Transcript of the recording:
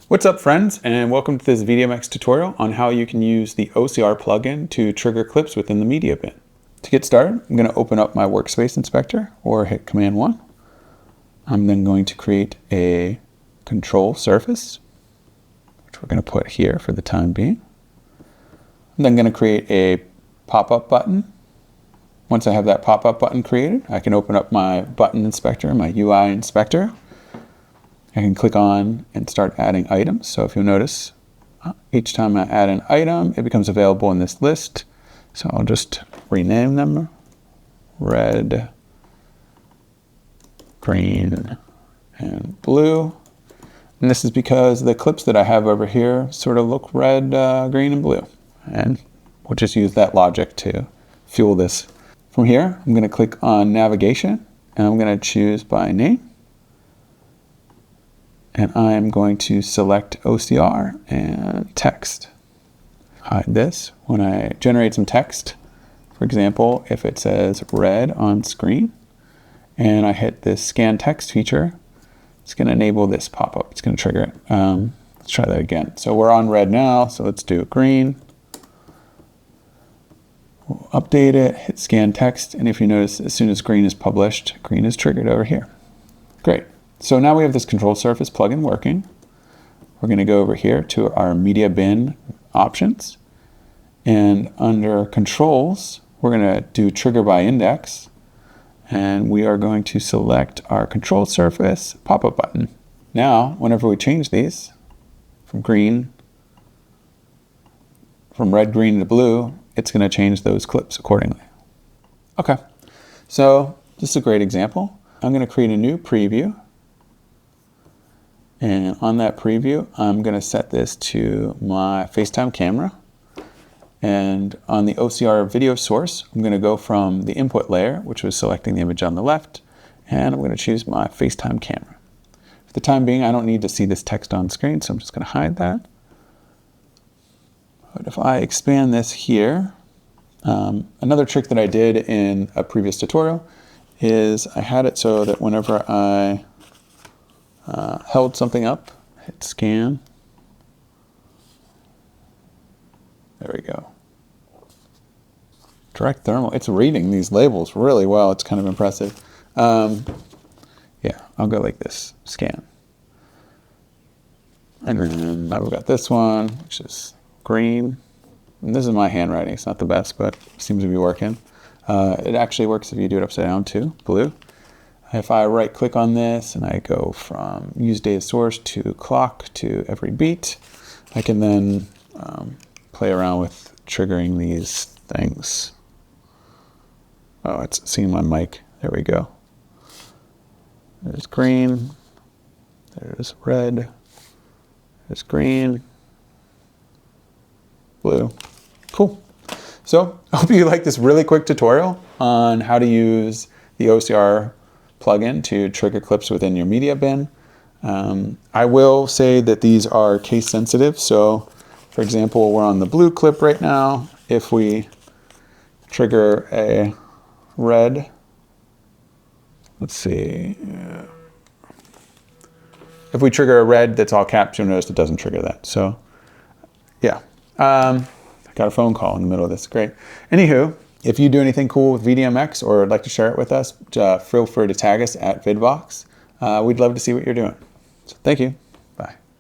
What's up, friends, and welcome to this VDMX tutorial on how you can use the OCR plugin to trigger clips within the media bin. To get started, I'm going to open up my workspace inspector or hit Command 1. I'm then going to create a control surface, which we're going to put here for the time being. I'm then going to create a pop-up button. Once I have that pop-up button created, I can open up my button inspector, my UI inspector. I can click on and start adding items. So if you'll notice, each time I add an item, it becomes available in this list. So I'll just rename them red, green, and blue. And this is because the clips that I have over here sort of look red, green, and blue. And we'll just use that logic to fuel this. From here, I'm going to click on navigation, and I'm going to choose by name. And I'm going to select OCR and text. Hide this. When I generate some text, for example, if it says red on screen, and I hit this scan text feature, it's going to enable this pop-up. It's going to trigger it. Let's try that again. So we're on red now, so let's do green. We'll update it, hit scan text, and if you notice, as soon as green is published, green is triggered over here. Great. So now we have this control surface plugin working. We're going to go over here to our media bin options. And under controls, we're going to do trigger by index. And we are going to select our control surface pop-up button. Now, whenever we change these from red, green to blue, it's going to change those clips accordingly. Okay, so this is a great example. I'm going to create a new preview. And on that preview, I'm going to set this to my FaceTime camera. And on the OCR video source, I'm going to go from the input layer, which was selecting the image on the left, and I'm going to choose my FaceTime camera. For the time being, I don't need to see this text on screen, so I'm just going to hide that. But if I expand this here, another trick that I did in a previous tutorial is I had it so that whenever I held something up, hit scan. There we go. Direct thermal. It's reading these labels really well. It's kind of impressive. Yeah, I'll go like this. Scan. And then I've got this one, which is green. And this is my handwriting. It's not the best, but it seems to be working. It actually works if you do it upside down too. Blue. If I right click on this and I go from use data source to clock to every beat, I can then play around with triggering these things. Oh, it's seeing my mic. There we go. There's green. There's red. There's green. Blue. Cool. So I hope you like this really quick tutorial on how to use the OCR plugin to trigger clips within your media bin. I will say that these are case sensitive. So for example, we're on the blue clip right now. If we trigger a red, let's see. If we trigger a red that's all caps, you'll notice it doesn't trigger that. So yeah, I got a phone call in the middle of this. Great. Anywho, if you do anything cool with VDMX or would like to share it with us, feel free to tag us at VIDVOX. We'd love to see what you're doing. So thank you.